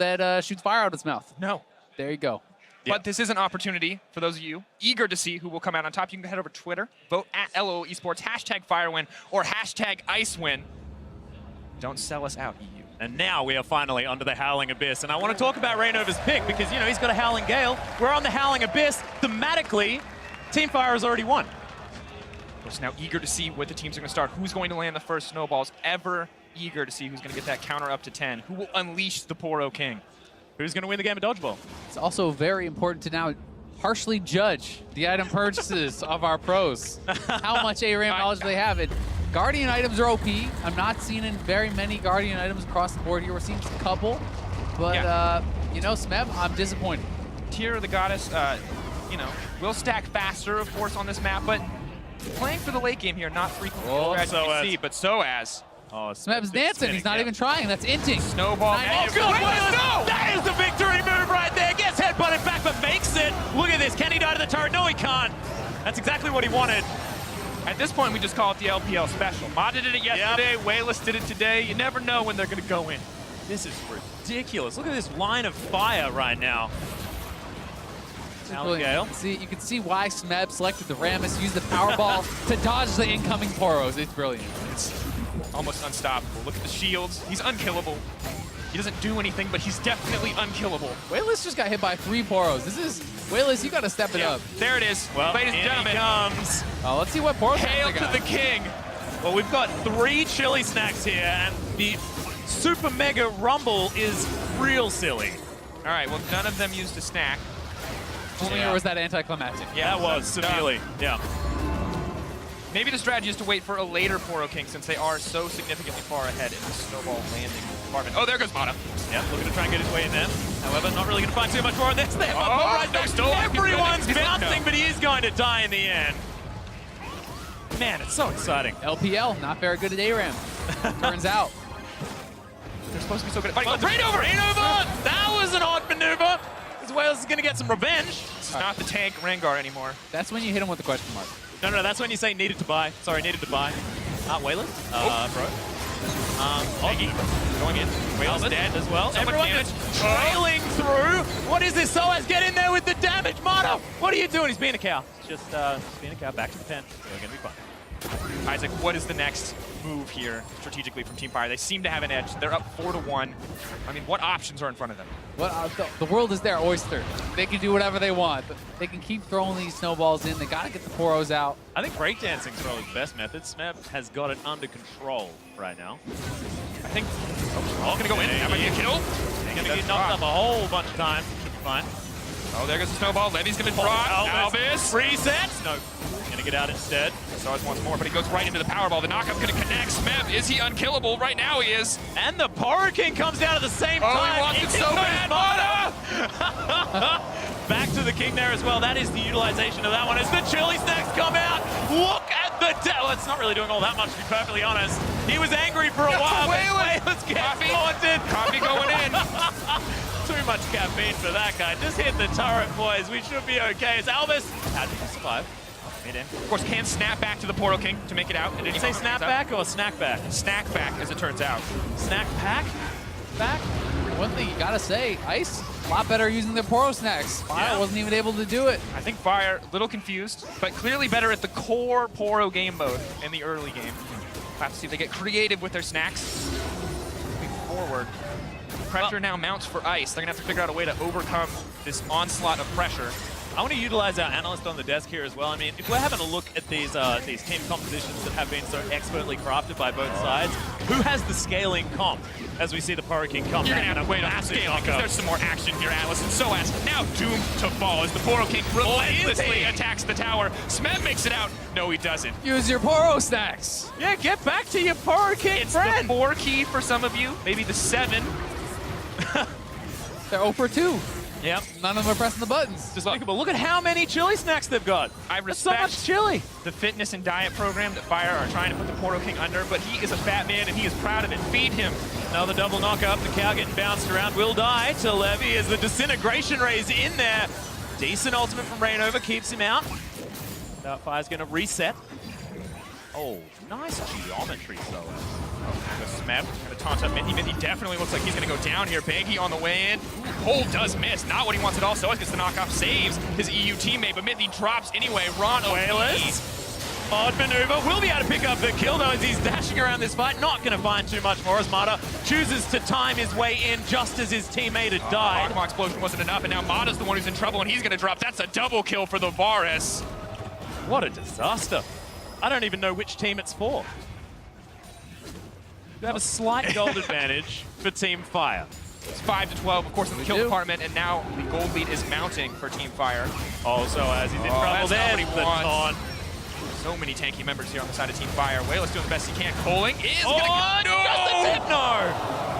that shoots fire out of its mouth. No. There you go. But this is an opportunity for those of you eager to see who will come out on top. You can head over to Twitter, vote at LOL Esports, hashtag FireWin or hashtag IceWin. Don't sell us out, EU. And now we are finally onto the Howling Abyss. And I want to talk about Rainova's pick because, you know, he's got a Howling Gale. We're on the Howling Abyss. Thematically, Team Fire has already won. We're just now eager to see what the teams are going to start. Who's going to land the first snowballs? Ever eager to see who's going to get that counter up to 10. Who will unleash the PORO King? Who's going to win the game of dodgeball? It's also very important to now harshly judge the item purchases of our pros. How much ARAM knowledge they have. And Guardian items are OP. I'm not seeing very many Guardian items across the board here. We're seeing just a couple. But, you know, Smeb, I'm disappointed. Tear of the Goddess, you know, will stack faster, of course, on this map. But playing for the late game here, not frequently but Soaz. Oh, Smeb's dancing. He's not even trying. That's inting. Snowball. Oh, good. No! That is the victory move right there. Gets headbutted back, but makes it. Look at this. Can he die to the turret? No, he can't. That's exactly what he wanted. At this point, we just call it the LPL special. Mata did it yesterday. Wayless did it today. You never know when they're going to go in. This is ridiculous. Look at this line of fire right now. Gale. See, you can see why Smeb selected the Rammus, used the Powerball to dodge the incoming Poros. It's brilliant. It's almost unstoppable. Look at the shields. He's unkillable. He doesn't do anything, but he's definitely unkillable. Wayless just got hit by 3 Poros. This is Wayless. You got to step it up. There it is. Well, ladies and gentlemen, comes. Let's see what Poros. Hail to the king. Well, we've got 3 chili snacks here, and the Super Mega Rumble is real silly. All right. Well, none of them used a snack. Only or was that anticlimactic? Yeah, that was severely. Yeah. Maybe the strategy is to wait for a later PORO King since they are so significantly far ahead in the snowball landing department. Oh, there goes Mata. Yeah, looking to try and get his way in there. However, not really going to find too much more on this. They have right there. Everyone's bouncing, but he is going to die in the end. Man, it's so exciting. LPL, not very good at ARAM. Turns out. They're supposed to be so good at fighting. Rainova! That was an odd maneuver. As Wales is going to get some revenge. This is not the tank Rengar anymore. That's when you hit him with the question mark. No, that's when you say needed to buy. Sorry, needed to buy. Wayland? Bro. Peggy going in. Wales dead as well. So everyone is trailing through. What is this? Soaz, get in there with the damage. Mata, what are you doing? He's being a cow. Just being a cow. Back to the pen. We're going to be fine. Isaac, what is the next move here strategically from Team Fire? They seem to have an edge. They're up 4-1. I mean, what options are in front of them? The world is their oyster. They can do whatever they want. They can keep throwing these snowballs in. They got to get the Poros out. I think breakdancing is probably the best method. Smeb has got it under control right now. I think all going to go in. That might be a kill. He's going to get knocked up a whole bunch of times. Should be fine. Oh, there goes the snowball. Levy's going to drop. Albus. Resets. No. Going to get out instead. Soaz wants more, but he goes right into the Powerball. The knockup's going to connect. Smeb, is he unkillable? Right now he is. And the PORO King comes down at the same time. Oh, he wants it so bad. Mata! Back to the King there as well. That is the utilization of that one. As the chili snacks come out, look at the well, it's not really doing all that much, to be perfectly honest. He was angry for a while, but Wayless gets haunted. Coffee going in. Too much caffeine for that guy. Just hit the turret, boys. We should be okay. It's Albus. How did he survive? Of course, can snap back to the PORO King to make it out. Did you say snap back or snack back? Snack back, as it turns out. Snack pack? Back? One thing you gotta say, Ice, a lot better using their Poro snacks. Fire wasn't even able to do it. I think Fire, a little confused, but clearly better at the core Poro game mode in the early game. We'll have to see if they get creative with their snacks. Moving forward. Pressure now mounts for Ice. They're gonna have to figure out a way to overcome this onslaught of pressure. I want to utilize our analyst on the desk here as well. I mean, if we're having a look at these team compositions that have been so expertly crafted by both sides, who has the scaling comp as we see the PORO King come? You're going to have to wait on scaling because there's some more action here, Alice. And Soaz now doomed to fall as the PORO King relentlessly attacks the tower. Smeb makes it out. No, he doesn't. Use your Poro snacks. Yeah, get back to your PORO King friend. It's the 4 key for some of you, maybe the 7. They're 0 for 2. Yep. None of them are pressing the buttons. Despicable. Look at how many chili snacks they've got. I respect so much chili. The fitness and diet program that Fire are trying to put the PORO King under, but he is a fat man and he is proud of it. Feed him. Another double knock up. The cow getting bounced around. Will die to Levy as the disintegration rays in there. Decent ultimate from Rainova keeps him out. Fire's going to reset. Oh, nice geometry though. The Smeb gonna taunt up Mithy. Mithy definitely looks like he's gonna go down here. Banky on the way in. Hold does miss. Not what he wants at all. So gets the knockoff, saves his EU teammate, but Mithy drops anyway. Ron Wayless. Odd maneuver. Will be able to pick up the kill though as he's dashing around this fight. Not going to find too much more as Mata chooses to time his way in just as his teammate had died. Magma explosion wasn't enough, and now Mata's the one who's in trouble, and he's gonna drop. That's a double kill for the Varus. What a disaster. I don't even know which team it's for. You have a slight gold advantage for Team Fire. It's 5-12, of course, in the kill department, and now the gold lead is mounting for Team Fire. Oh, so as he's in trouble, there's the taunt. So many tanky members here on the side of Team Fire. Wayless doing the best he can. Coling is gonna go. Just the tip, no!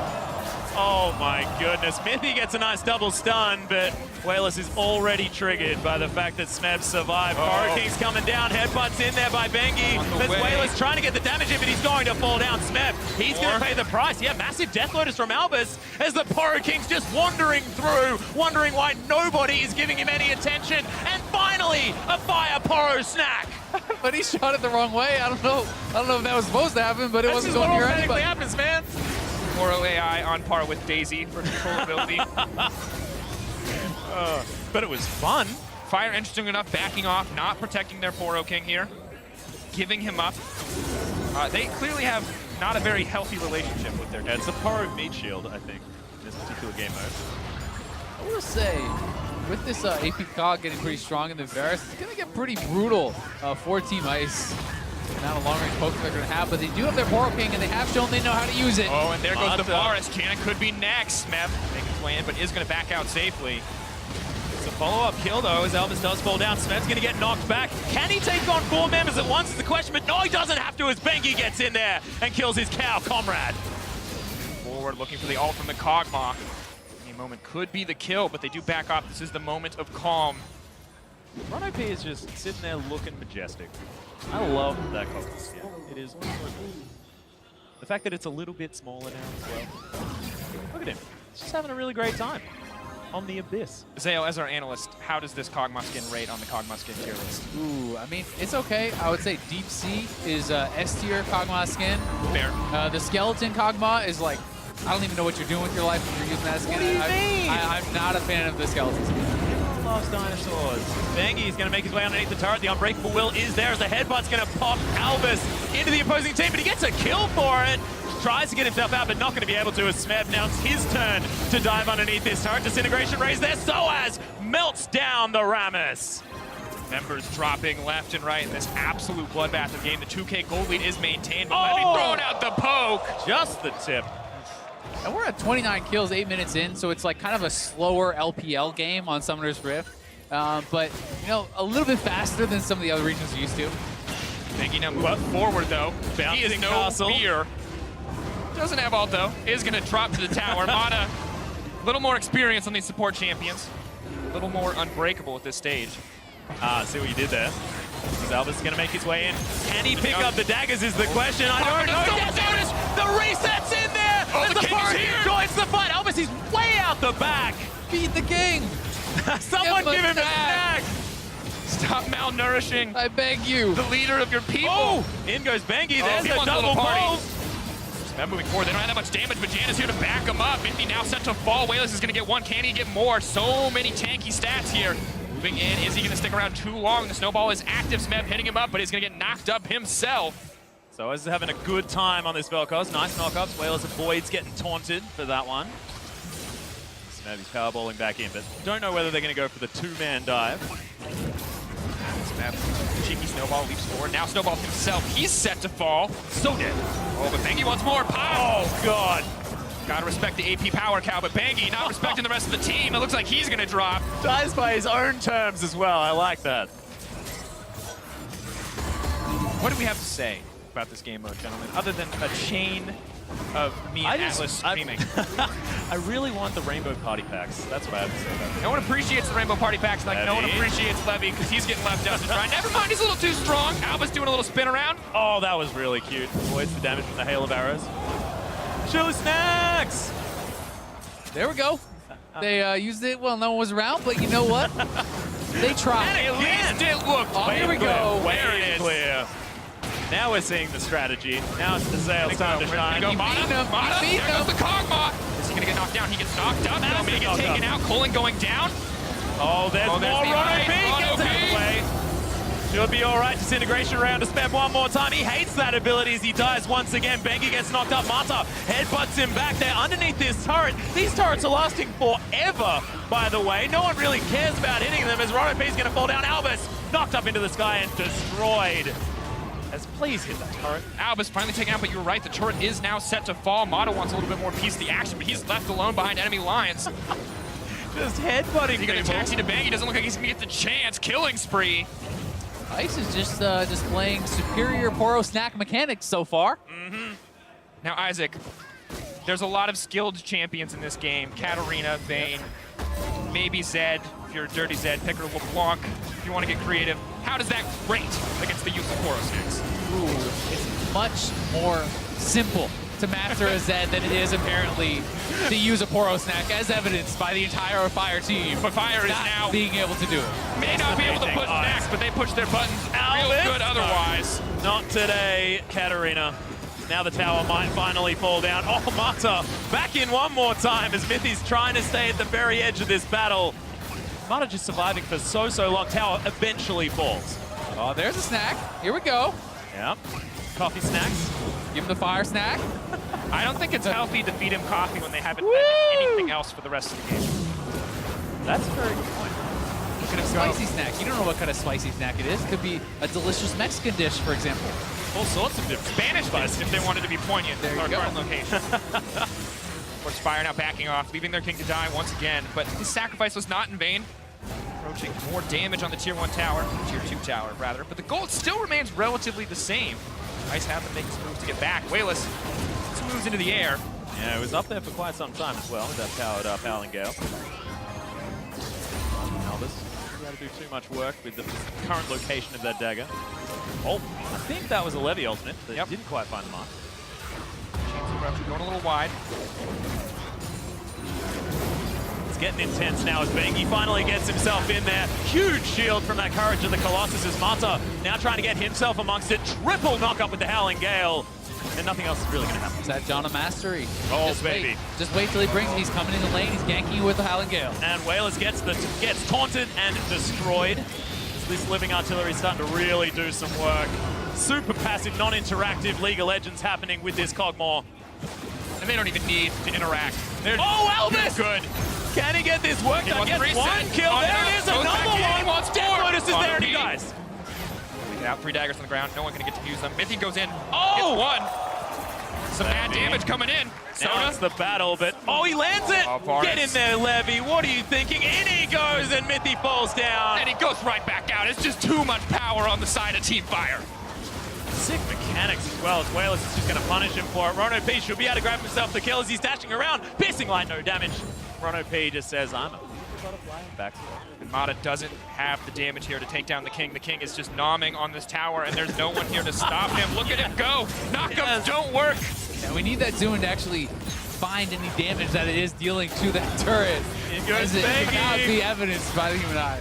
Oh my goodness. Mithy gets a nice double stun, but Wayless is already triggered by the fact that Smeb survived. PORO King's coming down, headbutts in there by Bengi. There's Wayless trying to get the damage in, but he's going to fall down. Smeb, he's going to pay the price. Yeah, massive death lotus from Albus as the PORO King's just wandering through, wondering why nobody is giving him any attention. And finally, a fire PORO snack. But he shot it the wrong way. I don't know if that was supposed to happen, but it wasn't going near anybody. Happens, man. PORO AI on par with Daisy for controllability. But it was fun. Fire, interesting enough, backing off, not protecting their PORO King here, giving him up. They clearly have not a very healthy relationship with their. Yeah, it's a PORO meat shield, I think, in this particular game mode. I will say, with this AP COG getting pretty strong in the Varus, it's going to get pretty brutal for Team Ice. Not a long-range poke they're going to have, but they do have their PORO King, and they have shown they know how to use it. Oh, and there goes the Varus. Cannon could be next. Smeb making his way in, but is going to back out safely. It's a follow-up kill, though, as Elvis does fall down. Smeb's going to get knocked back. Can he take on 4 members at once is the question, but no, he doesn't have to as Bengi gets in there and kills his cow comrade. Forward looking for the ult from the Kog'Maw. Any moment could be the kill, but they do back off. This is the moment of calm. Run OP is just sitting there looking majestic. I love that Kog'Maw skin. It is so cool. The fact that it's a little bit smaller now as well. Look at him. He's just having a really great time on the Abyss. Zayo, as our analyst, how does this Kog'Maw skin rate on the Kog'Maw skin tier list? Ooh, I mean, it's okay. I would say Deep Sea is S tier Kog'Maw skin. Fair. The skeleton Kog'Maw is like, I don't even know what you're doing with your life when you're using that skin. What do you mean? I'm not a fan of the skeleton skin. Everyone loves dinosaurs. Bengi's going to make his way underneath the turret. The Unbreakable Will is there as the headbutt's going to pop Albus into the opposing team, but he gets a kill for it. Tries to get himself out, but not going to be able to as Smeb. Now it's his turn to dive underneath this turret. Disintegration raise there. Soaz melts down the Rammus. Members dropping left and right in this absolute bloodbath of game. The 2K gold lead is maintained, but Levy throwing out the poke. Just the tip. And we're at 29 kills, 8 minutes in, so it's like kind of a slower LPL game on Summoner's Rift. But, you know, a little bit faster than some of the other regions are used to. Bengi now move forward, though. He is no fear. Doesn't have ult, though. Is going to drop to the tower. Mata, a little more experience on these support champions. A little more unbreakable at this stage. See what you did there. Albus is going to make his way in. Can he pick up the daggers is the question. I don't know. The reset's in there. Oh, the king is here. Joins the fight. Albus is way out the back. Feed the king. Someone give him a snack. Stop malnourishing. I beg you. The leader of your people. Oh, in goes Bengi. There's the double pull. Smeb moving forward. They don't have that much damage, but Jan is here to back him up. Mithy now set to fall. Wayless is going to get one. Can he get more? So many tanky stats here. Moving in. Is he going to stick around too long? The snowball is active. Smeb hitting him up, but he's going to get knocked up himself. So is having a good time on this Vel'Koz. Nice knockups. Wayless avoids getting taunted for that one. Smeb is powerballing back in, but don't know whether they're going to go for the 2-man dive. Smeb, cheeky snowball leaps forward. Now snowball himself. He's set to fall. So dead. Oh, but Bengi wants more power. Oh, God. Gotta respect the AP power cow, but Bengi not respecting the rest of the team. It looks like he's gonna drop. Dies by his own terms as well. I like that. What do we have to say about this game mode, gentlemen, other than a chain of me and Atlas screaming? I really want the Rainbow Party Packs. That's what I have to say about it. No one appreciates the Rainbow Party Packs like no one appreciates Levy because he's getting left out to dry. Never mind, he's a little too strong. Albus doing a little spin around. Oh, that was really cute. Avoids the damage from the hail of arrows. Chili snacks! There we go. They used it well, no one was around, but you know what? They tried. And at least it looked here we go. There it is. Clear. Now we're seeing the strategy. Now it's the Zale's time to shine. Go Mata. Here goes the Kog'Maw. Is he gonna get knocked down? He gets knocked up. No, he gets taken out. Cullen going down. Oh, there's more. Rono B gets out of the way. Should be all right. Disintegration round to spam one more time. He hates that ability as he dies once again. Bengi gets knocked up. Mata headbutts him back there underneath this turret. These turrets are lasting forever, by the way. No one really cares about hitting them as Rono P's going to fall down. Albus knocked up into the sky and destroyed. As please hit that turret. Albus finally taken out, but you're right. The turret is now set to fall. Mata wants a little bit more piece of the action, but he's left alone behind enemy lines. Just headbutting He got a taxi to Bengi. Doesn't look like he's going to get the chance. Killing spree. Ice is just displaying superior PORO snack mechanics so far. Now, Isaac, there's a lot of skilled champions in this game. Katarina, Vayne, maybe Zed, if you're a dirty Zed, Picker, LeBlanc, if you want to get creative. How does that rate against the use of PORO snacks? Ooh, it's much more simple to master a Zed than it is apparently to use a PORO snack, as evidenced by the entire Fire team. But Fire is not now being able to do it. May not be able to push snacks, but they push their buttons real good otherwise. Not today, Katarina. Now the tower might finally fall down. Oh, Mata back in one more time as Mithy's trying to stay at the very edge of this battle. Mata just surviving for so long. Tower eventually falls. Oh, there's a snack. Here we go. Yep. Coffee snacks. Give him the fire snack. I don't think it's healthy to feed him coffee when they haven't had anything else for the rest of the game. That's a very good point. Look at a spicy snack. You don't know what kind of spicy snack it is. It could be a delicious Mexican dish, for example. All sorts of different Spanish dish if they wanted to be poignant There in you our go. current location. Course, Fire now backing off, leaving their king to die once again. But his sacrifice was not in vain. Approaching more damage on the tier 1 tower, tier 2 tower rather. But the gold still remains relatively the same. Ice having to make his moves to get back. Wayless, some moves into the air. Yeah, it was up there for quite some time as well with that powered up Howling Gale. Albus, not able to do too much work with the current location of that dagger. Oh, I think that was a Levy ultimate that didn't quite find the mark. Going a little wide. It's getting intense now as Bengi finally gets himself in there. Huge shield from that Courage of the Colossus as Mata now trying to get himself amongst it. Triple knockup with the Howling Gale. And nothing else is really going to happen. Is that John of Mastery? Oh, just baby. Wait. Just wait till he brings. He's coming in the lane. He's ganking you with the Howling Gale. And Wayless gets taunted and destroyed. This living artillery is starting to really do some work. Super passive, non-interactive League of Legends happening with this Kog'Maw. And they don't even need to interact. Oh, Albus! Good. Can he get this work done? Gets one kill. There it is, another one. He wants Death more. Lotus is there and he dies. Get out, 3 daggers on the ground. No one can get to use them. Mithy goes in. Oh! Gets one. Some bad damage coming in. Now it's the battle, but oh, he lands it. Oh, Get in there, Levy. What are you thinking? In he goes, and Mithy falls down. And he goes right back out. It's just too much power on the side of Team Fire. Sick mechanics as well as Wayless is just going to punish him for it. Rono P should be able to grab himself the kill as he's dashing around. Piercing light, no damage. Rono P just says, I'm a butterfly. Back to it. And Mata doesn't have the damage here to take down the king. The king is just nomming on this tower, and there's no one here to stop him. Look at him go. Knockups don't work. Yeah, we need that Zune to actually find any damage that it is dealing to that turret. It goes It Bengi. cannot be evidenced by the human eye.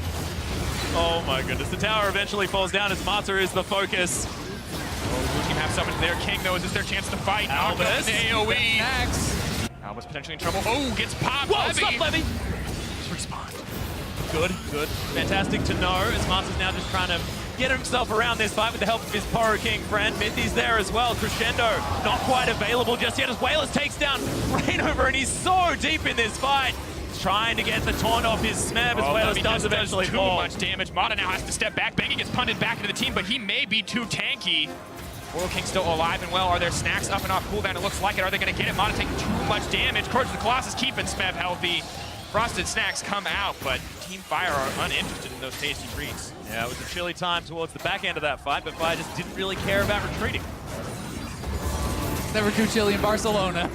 Oh my goodness. The tower eventually falls down as Mata is the focus. Blue team have summoned their king, though. Is this their chance to fight? Albus. AoE. Next. Albus potentially in trouble. Oh, gets popped. Whoa, Levy. stop, Levy. Just respond. Good, good. Fantastic to know as Mata's now just trying to get himself around this fight with the help of his PORO King friend. Mithy's there as well. Crescendo not quite available just yet as Wayless takes down Rainover, and he's so deep in this fight. Trying to get the taunt off his Smeb as Wayless does eventually too fall. much damage. Mata now has to step back. Bengi gets punted back into the team, but he may be too tanky. PORO King still alive and well. Are there snacks up and off cooldown? It looks like it. Are they going to get it? Mata taking too much damage. Courage of the Colossus keeping Smeb healthy. Frosted snacks come out, but Team Fire are uninterested in those tasty treats. Yeah, it was a chilly time towards the back end of that fight, but Fire just didn't really care about retreating. Never too chilly in Barcelona.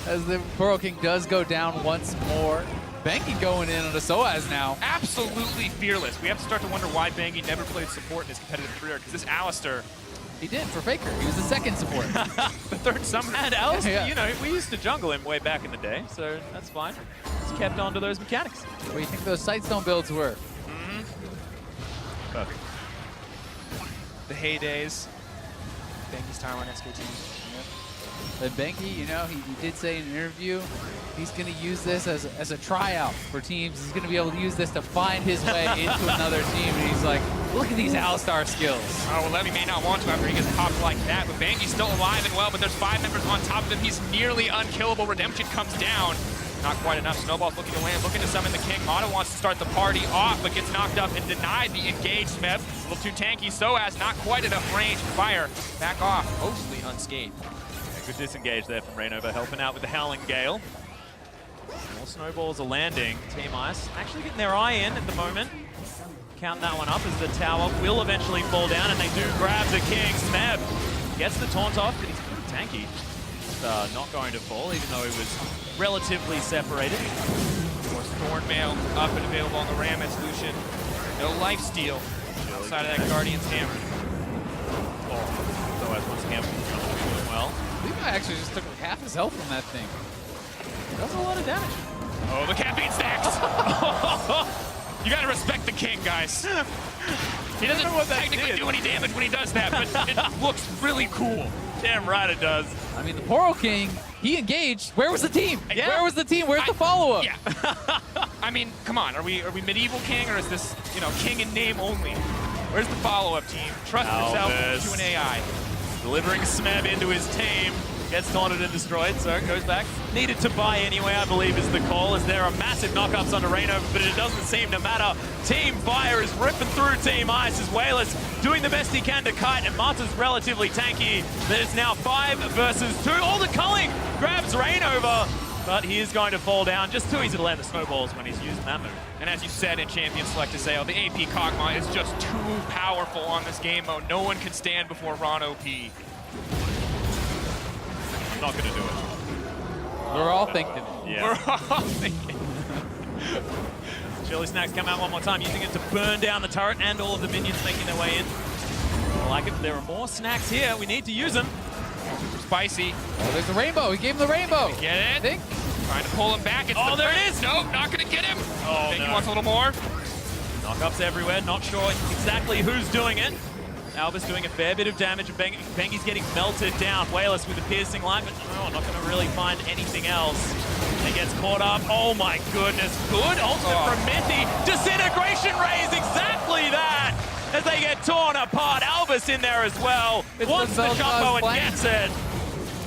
As the PORO King does go down once more. Bengi going in on the Soaz now. Absolutely fearless. We have to start to wonder why Bengi never played support in his competitive career, because this Allstar, He did for Faker. He was the second support. the third summoner. And Alice, Yeah. you know, we used to jungle him way back in the day, so that's fine. Just kept on to those mechanics. What do you think those Sightstone builds were? Perfect. the heydays. Bengi's time on SKT. But Bengi, you know, he did say in an interview he's going to use this as a tryout for teams. He's going to be able to use this to find his way into another team. And he's like, look at these Allstar skills. Oh, well, Levy may not want to after he gets popped like that, but Bengi's still alive and well, but there's 5 members on top of him. He's nearly unkillable. Redemption comes down. Not quite enough. Snowball's looking to land, looking to summon the king. Mata wants to start the party off, but gets knocked up and denied the engaged Smeb. A little too tanky, so as not quite enough range. Fire back off, mostly unscathed. Good disengage there from Rainover, helping out with the Howling Gale. More snowballs are landing. Team Ice actually getting their eye in at the moment. Count that one up as the tower will eventually fall down, and they do grab the king. Smeb gets the taunt off, but he's pretty tanky. He's not going to fall, even though he was relatively separated. Of course, Thornmail up and available on the Ram as Lucian. No lifesteal outside of that Guardian's hammer. Oh, so as once again doing well. Levi actually just took like half his health from that thing. Does a lot of damage. Oh, the caffeine stacks! You gotta respect the king, guys. He doesn't technically do any damage when he does that, but it looks really cool. Damn right it does. I mean, the PORO King, he engaged. Where was the team? Yeah. Where was the team? Where's the follow-up? Yeah. I mean, come on. Are we medieval king, or is this, you know, king in name only? Where's the follow-up team? Trust yourself to an AI. Delivering Smeb into his team. Gets taunted and destroyed, so goes back. Needed to buy anyway, I believe, is the call, as there are massive knockups onto Rainover, but it doesn't seem to matter. Team Fire is ripping through Team Ice as Wayless doing the best he can to kite, and Mata's relatively tanky. There's now 5 versus 2. Oh, the culling grabs Rainover, but he is going to fall down. Just too easy to land the snowballs when he's using that move. And as you said in Champion Select to Sale, the AP Kog'Maw is just too powerful on this game mode. No one can stand before Ron OP. Not going to do it. We're all thinking it. Yeah. We're all thinking. Chili Snacks come out one more time, using it to burn down the turret and all of the minions making their way in. I like it. There are more snacks here. We need to use them. Super spicy. Oh, there's the rainbow. He gave him the rainbow. Get it? I think. Trying to pull him back. It's Oh, there it is. Nope, not going to get him. Oh, Think no. he wants a little more. Knockups everywhere. Not sure exactly who's doing it. Albus doing a fair bit of damage, and Bengi's getting melted down. Wayless with a piercing light, but not going to really find anything else. He gets caught up. Oh my goodness. Good ultimate from Minty. Disintegration rays, exactly that! As they get torn apart. Albus in there as well. Wants the jumbo and gets it.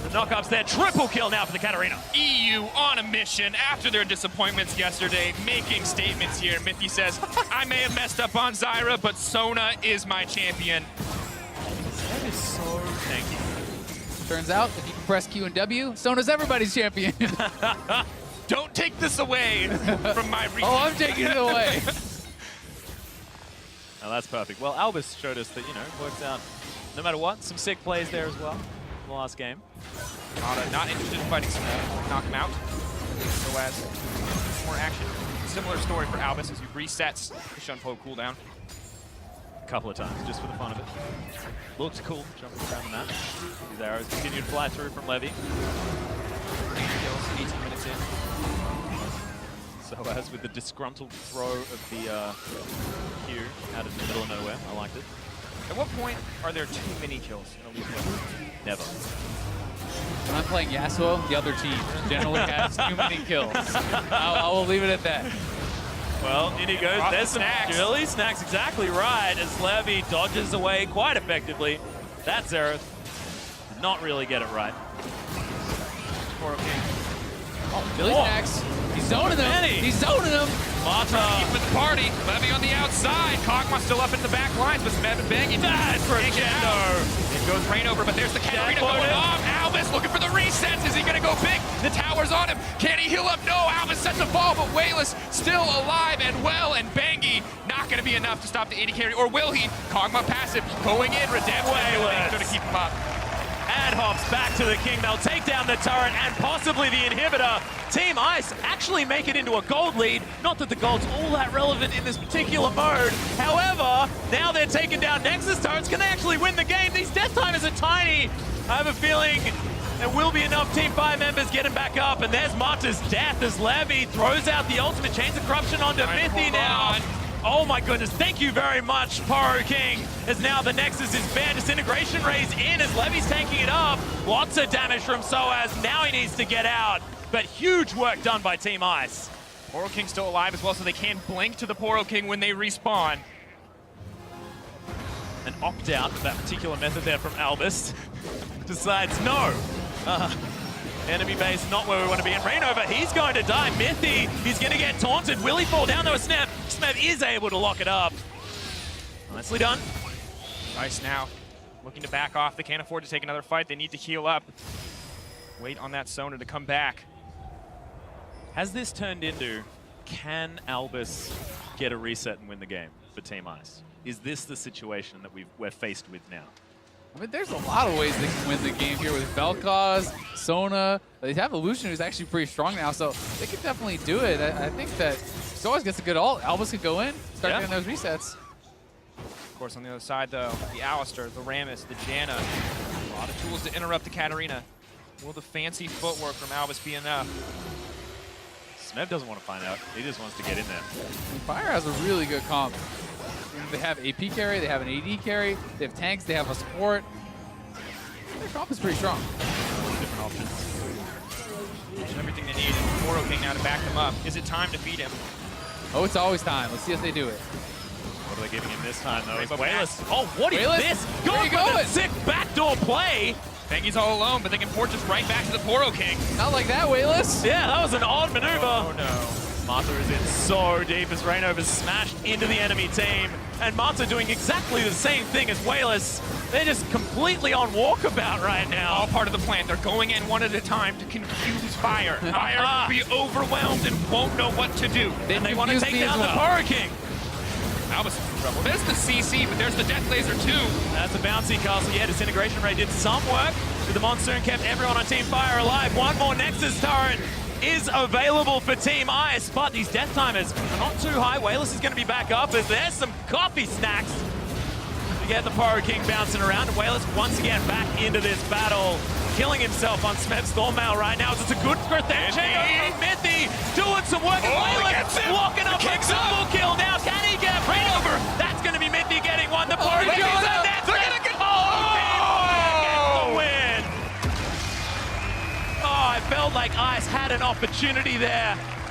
The knockups there. Triple kill now for the Katarina. EU on a mission after their disappointments yesterday, making statements here. Mithy says, I may have messed up on Zyra, but Sona is my champion. That is so tanky. Turns out, if you can press Q and W, Sona's everybody's champion. Don't take this away from my region. Oh, I'm taking it away. Now that's perfect. Well, Albus showed us that, you know, it works out no matter what. Some sick plays there as well in the last game. Not interested in fighting Smeb. Knock him out. So as more action. Similar story for Albus as he resets the Shun Po cooldown. A couple of times, just for the fun of it. Looks cool, jumping around the map. These arrows continue to fly through from Levy. 8 kills, 18 minutes in. So as with the disgruntled throw of the Q out of the middle of nowhere. I liked it. At what point are there too many kills in a league mode? Never. When I'm playing Yasuo, the other team generally has too many kills. I will leave it at that. Well, in he goes. Drop There's the some snacks. Chili Snacks, exactly right, as Levy dodges away quite effectively. That Xerath did not really get it right. PORO King. Oh, Billy Snacks. He's zoning them. Manny. He's zoning them. Mata. Keep with the party. Levy on the outside. Kog'Maw still up in the back lines, but Smeb and Bengi Bad for take it out. Jendo. It goes Rainover, but there's the Katarina Dead going for him. off. Albus looking for the resets. Is he going to go big? The tower's on him. Can he heal up? No. Albus sets a fall, but Wayless still alive and well, and Bengi not going to be enough to stop the AD carry. Or will he? Kog'Maw passive going in. Redemption. Wayless. Going to keep him up. Ad hops back to the king. They'll take down the turret and possibly the inhibitor. Team Ice actually make it into a gold lead. Not that the gold's all that relevant in this particular mode. However, now they're taking down Nexus turrets. Can they actually win the game? These death timers are tiny. I have a feeling there will be enough Team 5 members getting back up. And there's Mata's death as Levy throws out the ultimate Chains of Corruption onto Mithy now. Oh my goodness, thank you very much, PORO King, as now the Nexus is bare. Disintegration rays in as Levy's tanking it up. Lots of damage from Soaz, now he needs to get out, but huge work done by Team Ice. PORO King still alive as well, so they can blink to the PORO King when they respawn. An opt-out of that particular method there from Albus. Decides, no. Enemy base not where we want to be. And Rainover, he's going to die. Mythy, he's going to get taunted. Will he fall down to a snap? Snap is able to lock it up. Nicely done. Ice now looking to back off. They can't afford to take another fight. They need to heal up. Wait on that Sona to come back. Has this turned into, can Albus get a reset and win the game for Team Ice? Is this the situation that we're faced with now? I mean, there's a lot of ways they can win the game here with Vel'Koz, Sona. They have Illusion, who's actually pretty strong now, so they can definitely do it. I think that Soaz gets a good ult. Albus could go in, start getting those resets. Of course, on the other side, though, the Allstar, the Rammus, the Janna. A lot of tools to interrupt the Katarina. Will the fancy footwork from Albus be enough? Smev doesn't want to find out. He just wants to get in there. And Fire has a really good comp. They have AP carry, they have an AD carry, they have tanks, they have a support. Their comp is pretty strong. Different options. And everything they need, and PORO King now to back them up. Is it time to feed him? Oh, it's always time. Let's see if they do it. What are they giving him this time, though? Rainbow Wayless. Pact. Oh, what is Wayless, this? where Going you for going? the sick backdoor play. Pengy's all alone, but they can port just right back to the PORO King. Not like that, Wayless. Yeah, that was an odd maneuver. Oh, no. Mata is in so deep as Rainover's smashed into the enemy team. And Mata doing exactly the same thing as Wayless. They're just completely on walkabout right now. All part of the plan. They're going in one at a time to confuse Fire. Fire will be overwhelmed and won't know what to do. Then they want to confused take me down as the well. PORO King. Albus is in trouble. There's the CC, but there's the Death Laser too. That's a bouncy castle. Yeah, Disintegration Ray did some work. But the Monsoon kept everyone on Team Fire alive. One more Nexus turret is available for Team Ice, but these death timers are not too high. Wayless is going to be back up as there's some coffee snacks to get the PORO King bouncing around. Wayless once again back into this battle, killing himself on Smev's Thornmail right now. It's a good there. Chain from Mythy doing some work. And Wayless locking up a double kill now. Can he get Rainover? That's going to be Mythy getting one. The PORO King is a net. They're going to get the win. Oh, I felt like Ice had an opportunity there